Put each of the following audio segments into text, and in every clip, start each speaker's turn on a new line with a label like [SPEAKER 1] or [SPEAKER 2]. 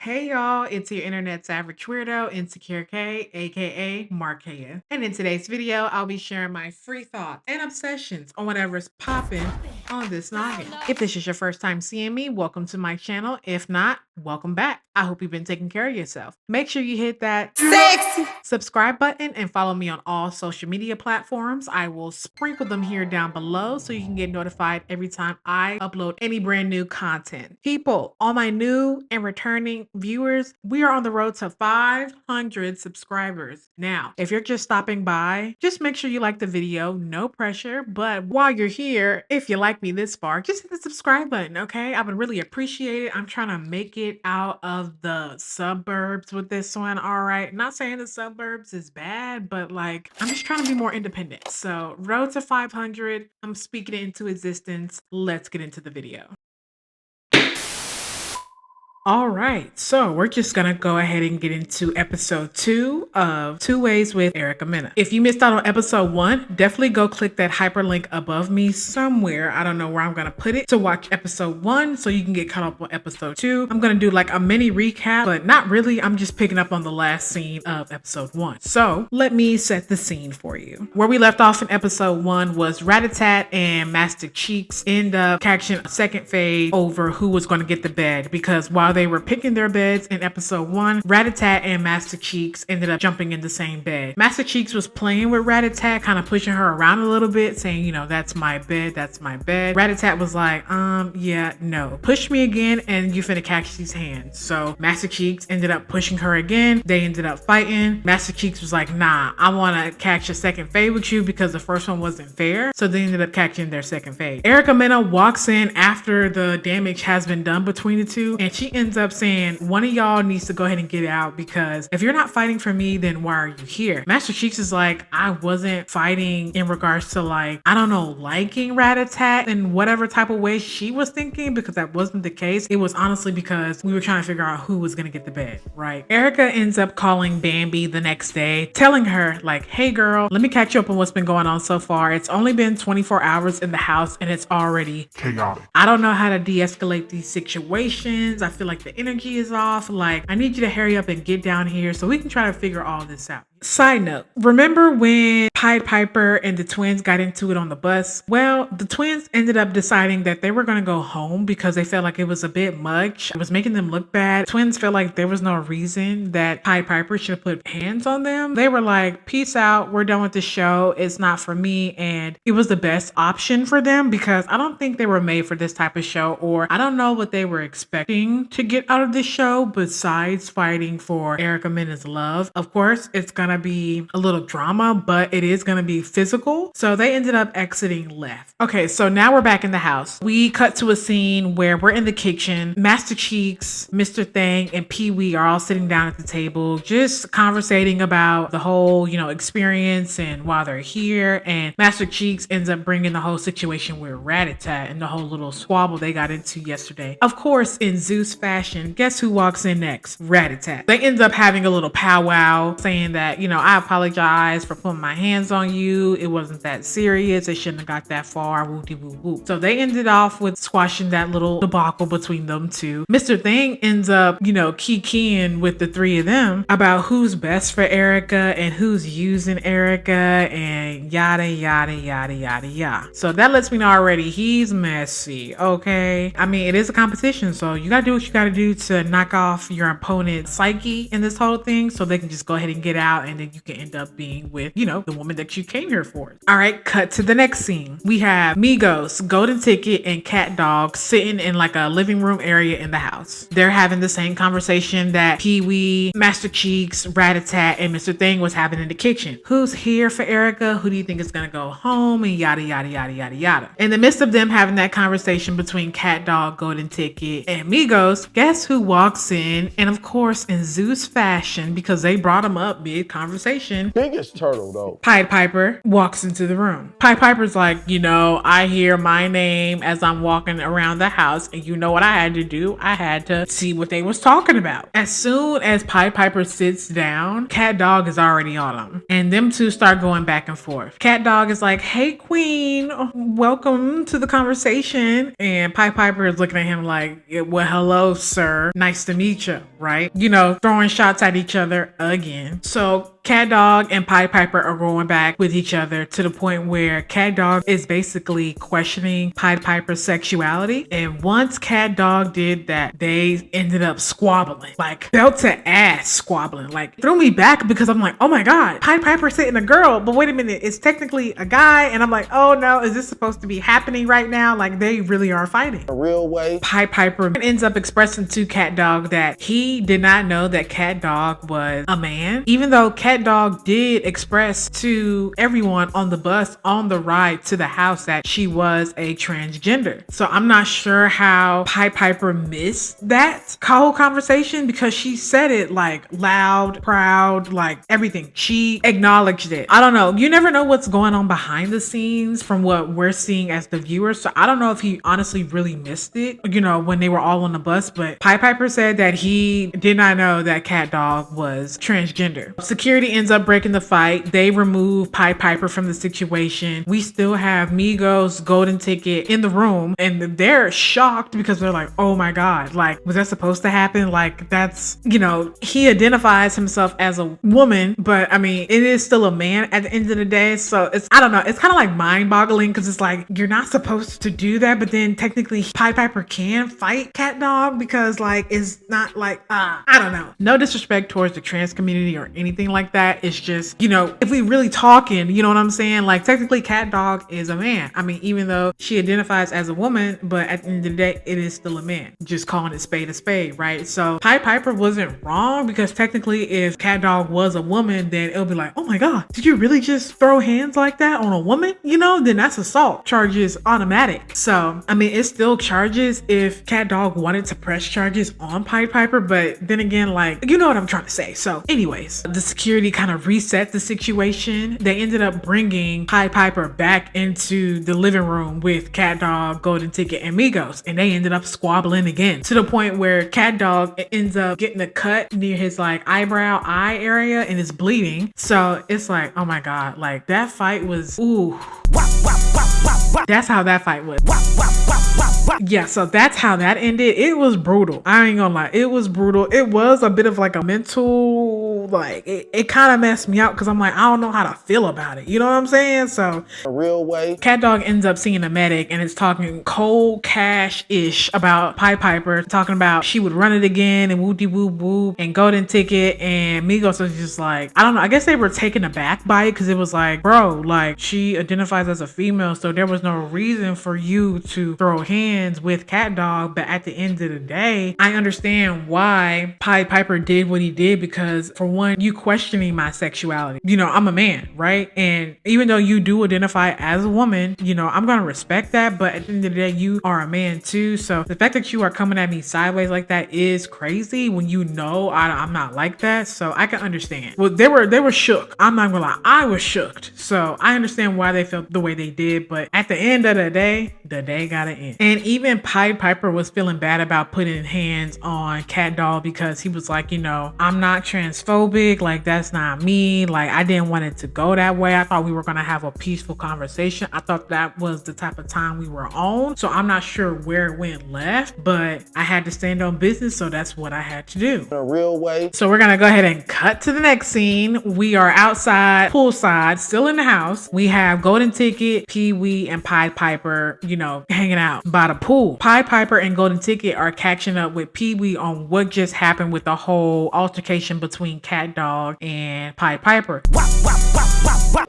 [SPEAKER 1] Hey y'all, it's your internet's average weirdo, Insecure K, aka Markeya. And in today's video, I'll be sharing my free thoughts and obsessions on whatever's popping on this noggin. If this is your first time seeing me, welcome to my channel. If not, welcome back. I hope you've been taking care of yourself. Make sure you hit that sexy subscribe button and follow me on all social media platforms. I will sprinkle them here down below so you can get notified every time I upload any brand new content. People, all my new and returning viewers, we are on the road to 500 subscribers. Now, if you're just stopping by, just make sure you like the video, no pressure. But while you're here, if you like me this far, just hit the subscribe button, okay? I would really appreciate it. I'm trying to make it out of the suburbs with this one, all right? Not saying the suburbs is bad, but like, I'm just trying to be more independent. So, road to 500, I'm speaking it into existence. Let's get into the video. All right, so we're just gonna go ahead and get into episode 2 of 2 Ways with Erica Mena. If you missed out on episode 1, definitely go click that hyperlink above me somewhere. I don't know where I'm gonna put it to watch episode 1 so you can get caught up on episode 2. I'm gonna do like a mini recap, but not really. I'm just picking up on the last scene of episode 1. So let me set the scene for you. Where we left off in episode 1 was Rat-a-tat and Master Cheeks end up catching a second fade over who was gonna get the bed, because while they were picking their beds in episode 1, Rat-a-tat and Master Cheeks ended up jumping in the same bed. Master Cheeks was playing with Rat-a-tat, kind of pushing her around a little bit, saying, you know, that's my bed, that's my bed. Rat-a-tat was like, yeah, no. Push me again and you finna catch these hands. So Master Cheeks ended up pushing her again. They ended up fighting. Master Cheeks was like, nah, I wanna catch a second fade with you because the first one wasn't fair. So they ended up catching their second fade. Erica Mena walks in after the damage has been done between the two, and she ends up saying, one of y'all needs to go ahead and get out, because if you're not fighting for me, then why are you here? Master Cheeks is like, I wasn't fighting in regards to, like, I don't know, liking Rat-a-tat in whatever type of way she was thinking, because that wasn't the case. It was honestly because we were trying to figure out who was gonna get the bed, right? Erica ends up calling Bambi the next day, telling her like, hey girl, let me catch you up on what's been going on so far. It's only been 24 hours in the house and it's already chaotic. I don't know how to de-escalate these situations. I feel like the energy is off. Like, I need you to hurry up and get down here so we can try to figure all this out. Side note, remember when Pied Piper and the twins got into it on the bus? Well, the twins ended up deciding that they were going to go home because they felt like it was a bit much. It was making them look bad. Twins felt like there was no reason that Pied Piper should put hands on them. They were like, peace out, we're done with the show, it's not for me. And it was the best option for them, because I don't think they were made for this type of show, or I don't know what they were expecting to get out of this show besides fighting for Erica Mena's love. Of course, it's gonna be a little drama, but it is gonna be physical. So they ended up exiting left. Okay, so now we're back in the house. We cut to a scene where we're in the kitchen. Master Cheeks, Mr. Thang, and Pee Wee are all sitting down at the table, just conversating about the whole, you know, experience and why they're here. And Master Cheeks ends up bringing the whole situation with Rat-a-tat and the whole little squabble they got into yesterday. Of course, in Zeus fashion, guess who walks in next? Rat-a-tat. They end up having a little powwow, saying that, you know, I apologize for putting my hands on you. It wasn't that serious. It shouldn't have got that far. Woo-dee woo woo. So they ended off with squashing that little debacle between them two. Mr. Thing ends up, you know, keying with the three of them about who's best for Erica and who's using Erica and yada, yada, yada, yada, yada. So that lets me know already he's messy, okay? I mean, it is a competition, so you gotta do what you gotta do to knock off your opponent's psyche in this whole thing so they can just go ahead and get out, and then you can end up being with, you know, the woman that you came here for. All right, cut to the next scene. We have Migos, Golden Ticket, and Cat Dog sitting in like a living room area in the house. They're having the same conversation that Pee Wee, Master Cheeks, Rat-a-tat, and Mr. Thing was having in the kitchen. Who's here for Erica? Who do you think is gonna go home? And yada, yada, yada, yada, yada. In the midst of them having that conversation between Cat Dog, Golden Ticket, and Migos, guess who walks in? And of course, in Zeus fashion, because they brought him up mid-conversation,
[SPEAKER 2] Biggest turtle though.
[SPEAKER 1] Pied Piper walks into the room. Pied Piper's like, you know, I hear my name as I'm walking around the house, and you know what I had to do? I had to see what they was talking about. As soon as Pied Piper sits down, Cat Dog is already on him, and them two start going back and forth. Cat Dog is like, hey queen, welcome to the conversation. And Pied Piper is looking at him like, well, hello sir, nice to meet you. right? You know, throwing shots at each other again. So Cat Dog and Pied Piper are going back with each other to the point where Cat Dog is basically questioning Pied Piper's sexuality. And once Cat Dog did that, they ended up squabbling, like belt to ass squabbling. Like threw me back because I'm like, oh my God, Pied Piper's hitting a girl, but wait a minute, it's technically a guy. And I'm like, oh no, is this supposed to be happening right now? Like they really are fighting. A real way. Pied Piper ends up expressing to Cat Dog that he did not know that Cat Dog was a man, even though Cat Dog did express to everyone on the bus on the ride to the house that she was a transgender. So I'm not sure how Pied Piper missed that whole conversation because she said it like loud, proud, like everything. She acknowledged it. I don't know. You never know what's going on behind the scenes from what we're seeing as the viewers. So I don't know if he honestly really missed it, you know, when they were all on the bus. But Pied Piper said that he did not know that Cat Dog was transgender. Security ends up breaking the fight. They remove Pied Piper from the situation. We still have Migos, Golden Ticket in the room, and they're shocked because they're like, oh my God, like, was that supposed to happen? Like, that's, you know, he identifies himself as a woman, but I mean, it is still a man at the end of the day. So it's, I don't know, it's kind of like mind boggling because it's like, you're not supposed to do that, but then technically Pied Piper can fight Cat Dog because like, it's not like, I don't know. No disrespect towards the trans community or anything like that. It's just, you know, if we really talking, you know what I'm saying? Like technically Cat Dog is a man. I mean, even though she identifies as a woman, but at the end of the day, it is still a man. Just calling it spade a spade, right? So Pied Piper wasn't wrong because technically if Cat Dog was a woman, then it'll be like, oh my God, did you really just throw hands like that on a woman? You know, then that's assault charges automatic. So, I mean, it's still charges if Cat Dog wanted to press charges on Pied Piper, but then again, like, you know what I'm trying to say. So anyways, the security kind of reset the situation. They ended up bringing Pied Piper back into the living room with Cat Dog, Golden Ticket, and Migos, and they ended up squabbling again to the point where Cat Dog ends up getting a cut near his like eyebrow eye area and is bleeding. So it's like, oh my God, like that fight was, ooh. That's how that fight was. Yeah, so that's how that ended. It was brutal. I ain't gonna lie. It was brutal. It was a bit of like a mental, like, it kind of messed me out because I'm like, I don't know how to feel about it. You know what I'm saying? So, a real way. Cat Dog ends up seeing a medic and it's talking cold cash-ish about Pied Piper, talking about she would run it again and whoop de whoop whoop, and Golden Ticket and Migos was just like, I don't know. I guess they were taken aback by it because it was like, bro, like she identifies as a female, so there was no reason for you to throw hands with Cat Dog. But at the end of the day, I understand why Pied Piper did what he did because for one, you questioning my sexuality. You know, I'm a man, right? And even though you do identify as a woman, you know, I'm gonna respect that, but at the end of the day, you are a man too. So the fact that you are coming at me sideways like that is crazy when you know I'm not like that. So I can understand. Well, they were shook. I'm not gonna lie, I was shooked. So I understand why they felt the way they did, but at the end of the day gotta end. And even Pied Piper was feeling bad about putting hands on Cat Dog because he was like, you know, I'm not transphobic, like that's not me, like I didn't want it to go that way. I thought we were gonna have a peaceful conversation. I thought that was the type of time we were on. So I'm not sure where it went left, but I had to stand on business, so that's what I had to do. In a real way. So we're gonna go ahead and cut to the next scene. We are outside, poolside, still in the house. We have Golden Ticket, Pee Wee, and Pied Piper, you know, hanging out by the pool. Pied Piper and Golden Ticket are catching up with Pee Wee on what just happened with the whole altercation between Cat Dog and Pied Piper.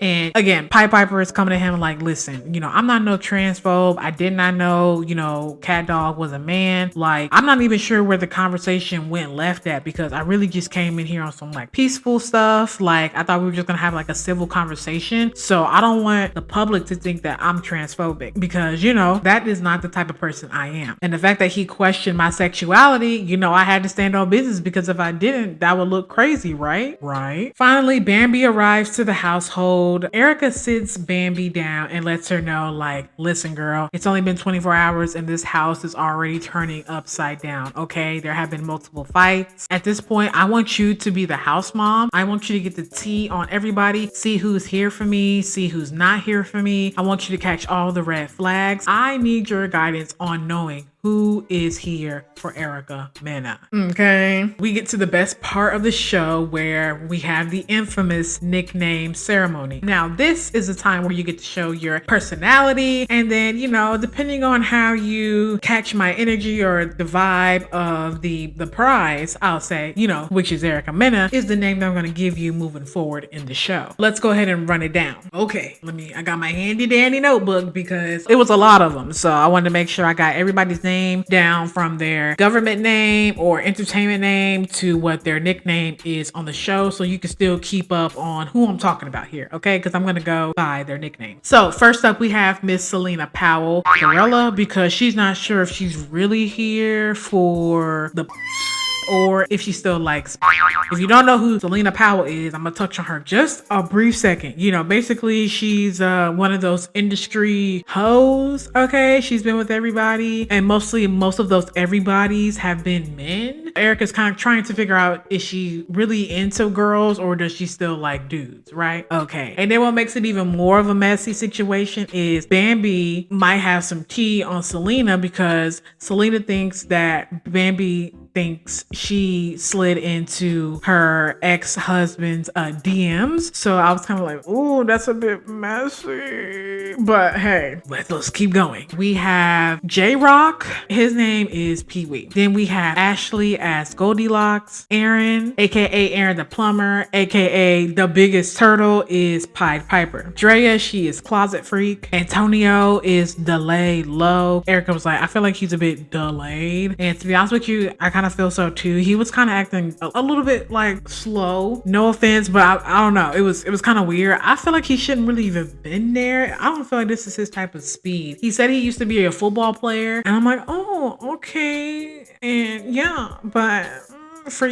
[SPEAKER 1] And again, Pied Piper is coming to him like, listen, you know, I'm not no transphobe. I did not know, you know, Cat Dog was a man. Like, I'm not even sure where the conversation went left at because I really just came in here on some like peaceful stuff. Like, I thought we were just gonna have like a civil conversation. So I don't want the public to think that I'm transphobic because, you know, that is not the type of person I am. And the fact that he questioned my sexuality, you know, I had to stand on business because if I didn't, that would look crazy, right? Right. Finally, Bambi arrives to the household. Erica sits Bambi down and lets her know, like, listen, girl, it's only been 24 hours and this house is already turning upside down. Okay, there have been multiple fights. At this point, I want you to be the house mom. I want you to get the tea on everybody, see who's here for me, see who's not here for me. I want you to catch all the red flags. I need your guidance on knowing who is here for Erica Mena. Okay. We get to the best part of the show where we have the infamous nickname ceremony. Now, this is a time where you get to show your personality, and then, depending on how you catch my energy or the vibe of the prize, I'll say, which is Erica Mena, is the name that I'm going to give you moving forward in the show. Let's go ahead and run it down. Okay, I got my handy dandy notebook because it was a lot of them. So I wanted to make sure I got everybody's name down from their government name or entertainment name to what their nickname is on the show, so you can still keep up on who I'm talking about here, okay? Because I'm going to go by their nickname. So first up, we have Miss Selena Powell Gorilla, because she's not sure if she's really here for the or if she still likes. If you don't know who Selena Powell is, I'm gonna touch on her just a brief second. Basically she's one of those industry hoes, okay? She's been with everybody, and most of those everybody's have been men. Erica's kind of trying to figure out, is she really into girls or does she still like dudes, right? Okay. And then what makes it even more of a messy situation is Bambi might have some tea on Selena, because Selena thinks that Bambi thinks she slid into her ex-husband's DMs. So I was kind of like, ooh, that's a bit messy. But hey, let's keep going. We have J-Rock. His name is Pee-wee. Then we have Ashley as Goldilocks. Aaron, aka Aaron the Plumber, aka the biggest turtle, is Pied Piper. Drea, she is Closet Freak. Antonio is Delay Low. Erica was like, I feel like he's a bit delayed. And to be honest with you, I kind of feel so too. He was kind of acting a little bit like slow. No offense, but I don't know. It was kind of weird. I feel like he shouldn't really even been there. I don't feel like this is his type of speed. He said he used to be a football player, and I'm like, oh, okay. And yeah, but for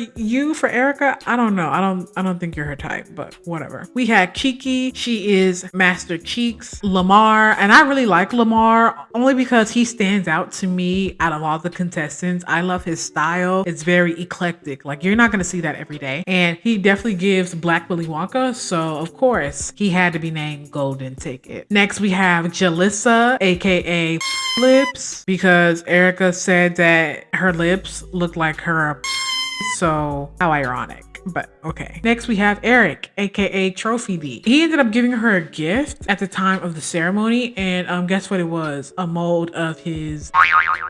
[SPEAKER 1] Erica, I don't know. I don't think you're her type, but whatever. We had Cheeky. She is Master Cheeks. Lamar, and I really like Lamar only because he stands out to me out of all the contestants. I love his style. It's very eclectic. Like, you're not going to see that every day. And he definitely gives Black Willy Wonka. So of course he had to be named Golden Ticket. Next we have Jalissa, aka Lips, because Erica said that her lips look like her. So how ironic, but okay. Next we have Eric, aka Trophy D. He ended up giving her a gift at the time of the ceremony, and guess what it was? A mold of his.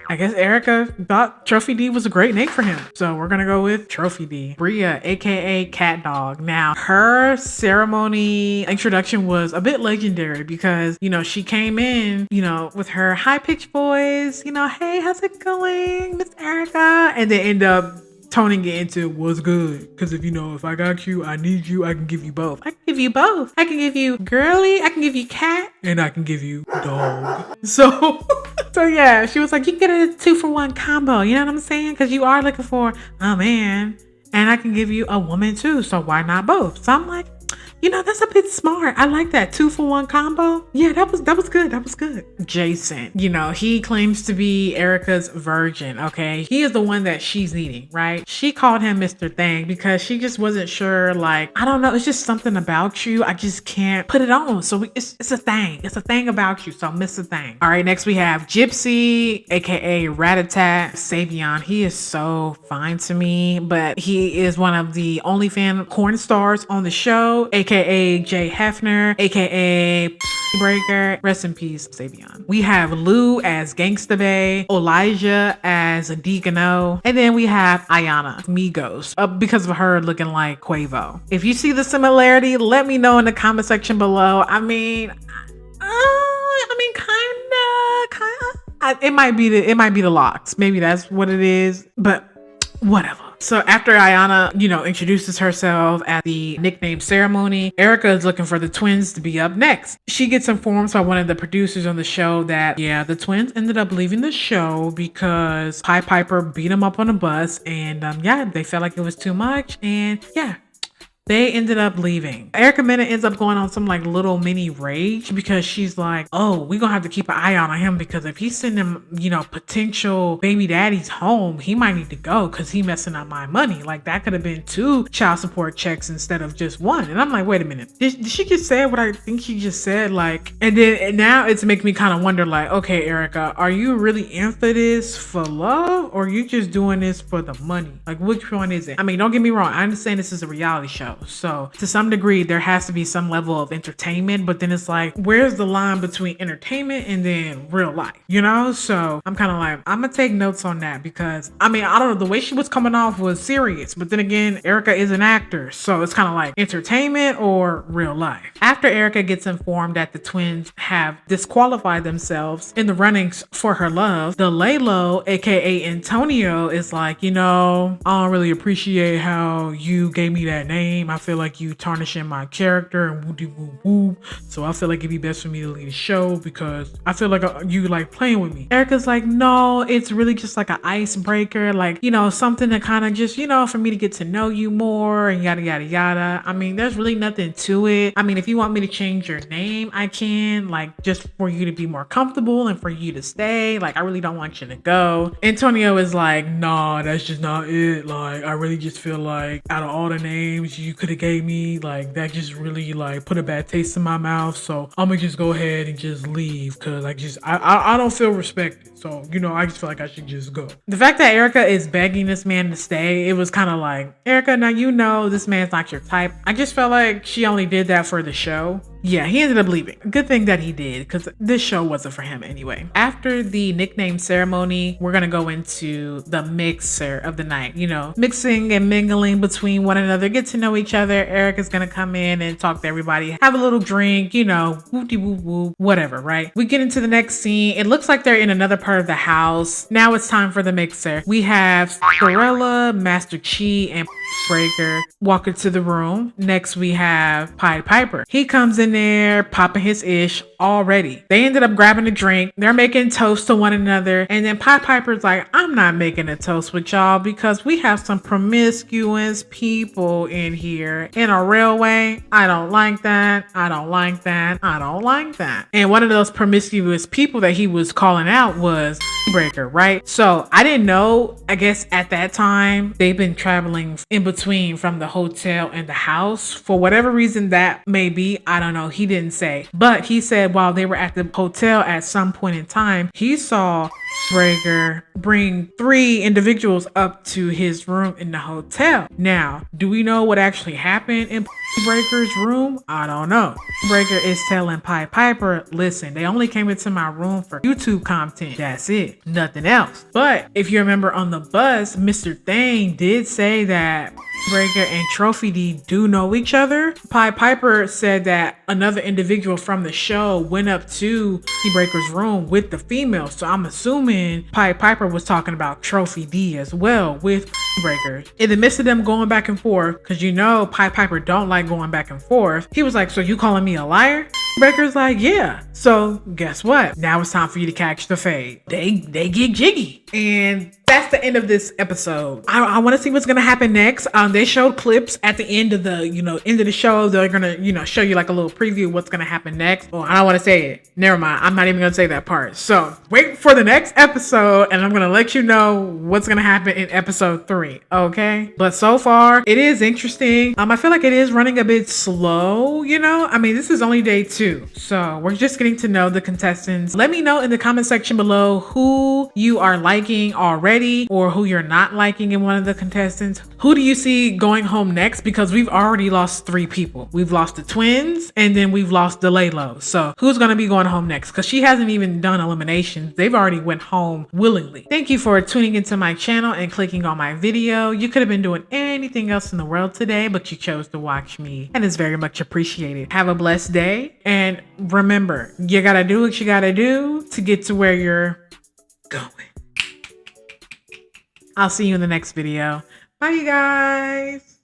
[SPEAKER 1] I guess Erica thought Trophy D was a great name for him, so we're gonna go with Trophy D. Bria, aka Cat Dog. Now her ceremony introduction was a bit legendary because she came in with her high-pitched voice, hey, how's it going, Miss Erica, and then end up toning it into what's good, because if I got you, I need you, I can give you both. I can give you both. I can give you girly, I can give you cat, and I can give you dog. So yeah, she was like, you get a 2-for-1 combo, you know what I'm saying? Because you are looking for a man, and I can give you a woman too, so why not both? So I'm like, that's a bit smart. I like that 2-for-1 combo. Yeah, that was good. That was good. Jason, he claims to be Erica's virgin. Okay. He is the one that she's needing, right? She called him Mr. Thing because she just wasn't sure. Like, I don't know. It's just something about you. I just can't put it on. So it's a thing. It's a thing about you. So Mr. Thing. All right. Next we have Gypsy, aka Ratatat Savion. He is so fine to me, but he is one of the OnlyFans corn stars on the show, aka Jay Hefner, aka Breaker. Rest in peace, Savion. We have Lou as Gangsta Bae, Elijah as Deacon-O, and then we have Ayana, Migos, because of her looking like Quavo. If you see the similarity, let me know in the comment section below. I mean, kinda. It might be the locks. Maybe that's what it is, but whatever. So after Ayana, introduces herself at the nickname ceremony, Erica is looking for the twins to be up next. She gets informed by one of the producers on the show that, the twins ended up leaving the show because Pied Piper beat them up on a bus, and they felt like it was too much, and They ended up leaving. Erica Mena ends up going on some like little mini rage because she's like, oh, we're gonna have to keep an eye out on him because if he's sending, potential baby daddies home, he might need to go because he messing up my money. Like that could have been 2 child support checks instead of just 1. And I'm like, wait a minute, did she just say what I think she just said? Like, and now it's making me kind of wonder, like, okay, Erica, are you really in for this for love or are you just doing this for the money? Like, which one is it? I mean, don't get me wrong, I understand this is a reality show. So to some degree, there has to be some level of entertainment, but then it's like, where's the line between entertainment and then real life, So I'm kind of like, I'm gonna take notes on that because I mean, I don't know, the way she was coming off was serious, but then again, Erica is an actor. So it's kind of like entertainment or real life. After Erica gets informed that the twins have disqualified themselves in the runnings for her love, the Lalo, aka Antonio, is like, I don't really appreciate how you gave me that name. I feel like you tarnishing my character and woo. So I feel like it'd be best for me to leave the show because I feel like you like playing with me. Erica's like, no, it's really just like an icebreaker, like, something to kind of just, for me to get to know you more and yada, yada, yada. I mean, there's really nothing to it. I mean, if you want me to change your name, I can, like, just for you to be more comfortable and for you to stay. Like, I really don't want you to go. Antonio is like, nah, that's just not it. Like, I really just feel like out of all the names you could have gave me, like, that just really like put a bad taste in my mouth. So I'm gonna just go ahead and just leave because I don't feel respected. So, I just feel like I should just go. The fact that Erica is begging this man to stay, it was kind of like, Erica, now this man's not your type. I just felt like she only did that for the show. Yeah, he ended up leaving. Good thing that he did because this show wasn't for him anyway. After the nickname ceremony, we're going to go into the mixer of the night, mixing and mingling between one another, get to know each other. Erica's going to come in and talk to everybody, have a little drink, whoopty whoop whoop, whatever, right? We get into the next scene. It looks like they're in another part of the house. Now it's time for the mixer. We have Cinderella, Master Chi, and Breaker walk into the room. Next, we have Pied Piper. He comes in there popping his ish already. They ended up grabbing a drink. They're making toast to one another. And then Pied Piper's like, I'm not making a toast with y'all because we have some promiscuous people in here in a railway. I don't like that. I don't like that. I don't like that. And one of those promiscuous people that he was calling out was Breaker, right? So I didn't know, I guess at that time, they've been traveling in between from the hotel and the house. For whatever reason that may be, I don't know. He didn't say. But he said while they were at the hotel at some point in time, he saw Breaker bring 3 individuals up to his room in the hotel. Now, do we know what actually happened in Breaker's room? I don't know. Breaker is telling Pied Piper, listen, they only came into my room for YouTube content. That's it. Nothing else. But if you remember on the bus, Mr. Thane did say that Breaker and Trophy D do know each other. Pied Piper said that another individual from the show went up to Breaker's room with the female. So I'm assuming Pied Piper was talking about Trophy D as well with Breaker. In the midst of them going back and forth, because Pied Piper don't like going back and forth, he was like, so you calling me a liar? Breaker's like, yeah. So guess what? Now it's time for you to catch the fade. They get jiggy. And that's the end of this episode. I want to see what's going to happen next. They showed clips at the end of the, end of the show. They're going to, show you like a little preview of what's going to happen next. Oh, I don't want to say it. Never mind. I'm not even going to say that part. So wait for the next episode and I'm going to let you know what's going to happen in episode 3. Okay. But so far it is interesting. I feel like it is running a bit slow, I mean, this is only day 2. So we're just getting to know the contestants. Let me know in the comment section below who you are liking already or who you're not liking in one of the contestants. Who do you see going home next? Because we've already lost 3 people. We've lost the twins and then we've lost the Lalo. So who's going to be going home next? Because she hasn't even done eliminations. They've already went home willingly. Thank you for tuning into my channel and clicking on my video. You could have been doing anything else in the world today, but you chose to watch me and it's very much appreciated. Have a blessed day. And remember, you got to do what you got to do to get to where you're going. I'll see you in the next video. Bye, you guys.